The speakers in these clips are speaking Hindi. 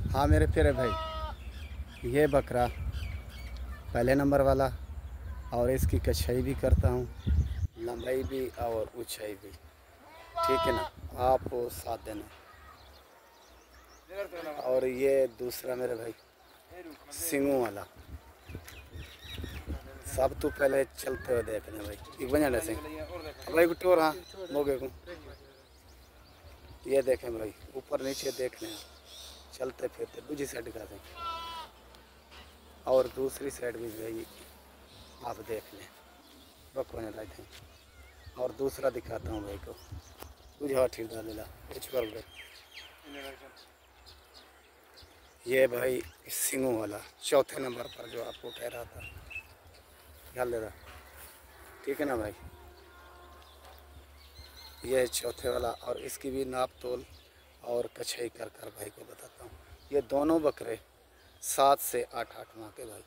हाँ मेरे प्यारे भाई, ये बकरा पहले नंबर वाला, और इसकी कछाई भी करता हूँ, लंबाई भी और ऊंचाई भी। ठीक है ना, आप साथ देना। और ये दूसरा मेरे भाई सिंगों वाला, सब तो पहले चलते हुए देख लें भाई। एक बजा सिंह भाई गुट्टू और हाँ मोगे को ये देखें भाई, ऊपर नीचे देख लें, चलते फिरते दूसरी साइड दिखाते हैं, और दूसरी साइड भी भाई आप देख लें, बकवाने लाते हैं। और दूसरा दिखाता हूँ भाई को, तुझे ठीक डालेला ये भाई सिंगों वाला चौथे नंबर पर जो आपको कह रहा था, ख्याल दे रहा। ठीक है ना भाई, ये चौथे वाला, और इसकी भी नाप तोल और कछाई कर कर भाई को बताता हूँ। ये दोनों बकरे 7 से 8 माह के भाई।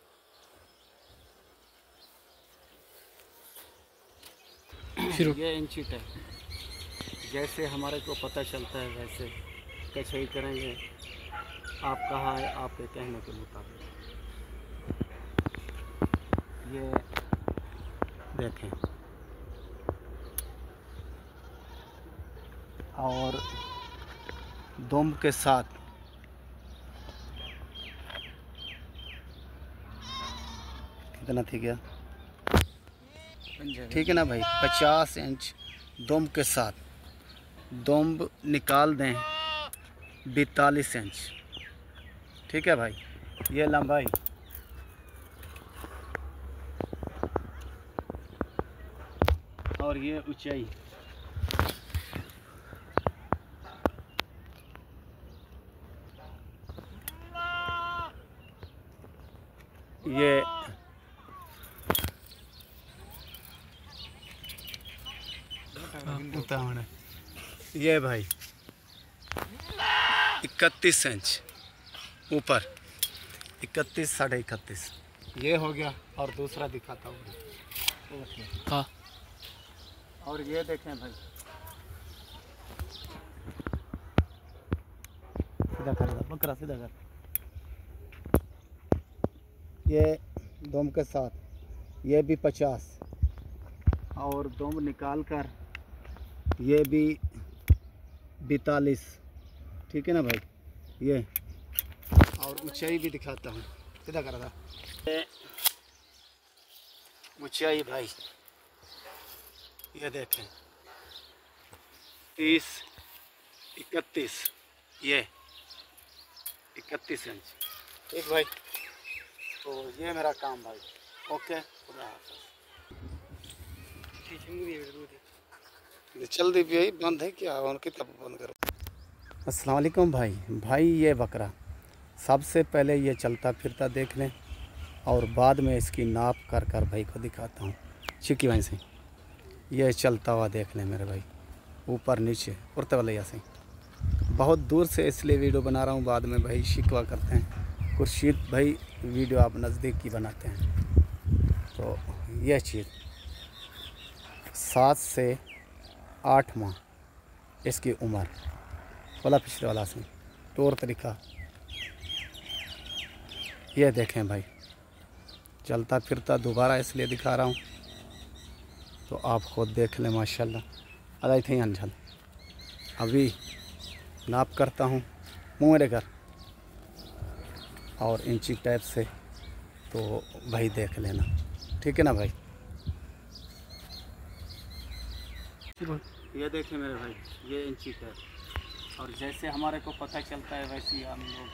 ये इंची है, जैसे हमारे को पता चलता है वैसे कछाई करेंगे। आप कहाँ है, आपके कहने के मुताबिक। ये देखें, और दुम के साथ कितना थी क्या, ठीक है ना भाई, 50 इंच दुम के साथ। दुम्ब निकाल दें 42 इंच। ठीक है भाई, ये लंबाई, और ये ऊंचाई। ये ये भाई 31 इंच ऊपर, 31 साढ़े 31 ये हो गया। और दूसरा दिखाता हूँ हाँ, और ये देखें भाई, सीधा कर दो बकरा, सीधा कर। ये दोम के साथ, ये भी 50, और दोम निकाल कर ये भी 42। ठीक है ना भाई, ये और ऊंचाई भी दिखाता हूँ, सीधा कर रहा। ऊंचाई भाई ये देखें 30 31, ये 31 इंच। ठीक भाई, तो ये मेरा काम भाई। ओके, खुदा हाफ़िज़। चल दी भाई, बंद है क्या, उनकी तब बंद करो। अस्सलाम वालेकुम भाई, ये बकरा सबसे पहले ये चलता फिरता देख लें, और बाद में इसकी नाप कर कर भाई को दिखाता हूँ। चिक्की भाई से ये चलता हुआ देख लें मेरे भाई, ऊपर नीचे उड़ते वाले ऐसे। बहुत दूर से इसलिए वीडियो बना रहा हूँ, बाद में भाई शिकवा करते हैं खुर्शीद भाई, वीडियो आप नज़दीक की बनाते हैं। तो यह चीज़ 7 से 8 माह इसकी उम्र वाला, पिछले वाला से तौर तरीका ये देखें भाई, चलता फिरता दोबारा इसलिए दिखा रहा हूँ, तो आप खुद देख लें। माशाल्लाह अदाई थे अनझल। अभी नाप करता हूँ मुँह मेरे घर, और इंची टाइप से, तो भाई देख लेना। ठीक है ना भाई, ये देखें मेरे भाई, ये इंची टाइप, और जैसे हमारे को पता चलता है वैसे ही हम लोग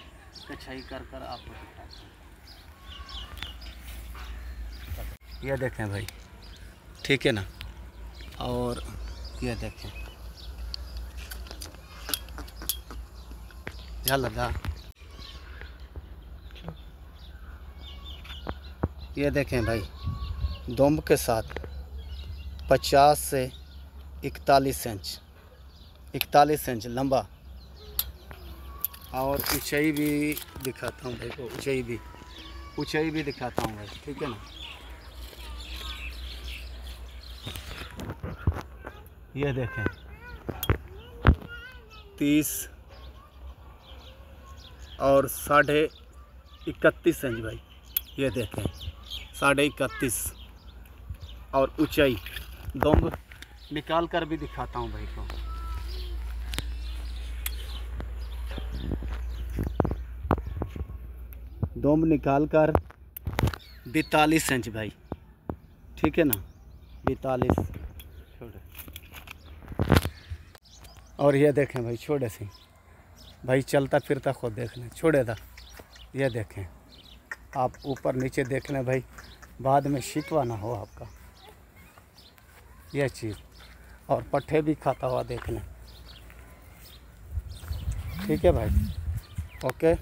कछाई कर कर आपको दिखाते हैं। ये देखें भाई, ठीक है ना, और ये देखें लगा, ये देखें भाई, दुम्ब के साथ 50 से 41 इंच, 41 इंच लंबा, और ऊंचाई भी दिखाता हूँ भाई को, ऊंचाई भी दिखाता हूँ भाई। ठीक है ना, ये देखें 30 और 31.5 इंच भाई, ये देखें 31.5। और ऊंचाई दोनों निकाल कर भी दिखाता हूँ भाई को। दोम निकाल कर 42 इंच भाई, ठीक है ना, 42। और ये देखें भाई छोटे से भाई, चलता फिरता खुद देख लें, छोड़े था। ये देखें, आप ऊपर नीचे देख लें भाई, बाद में शिकवा ना हो आपका, यह चीज़। और पट्ठे भी खाता हुआ देख लें, ठीक है भाई, ओके।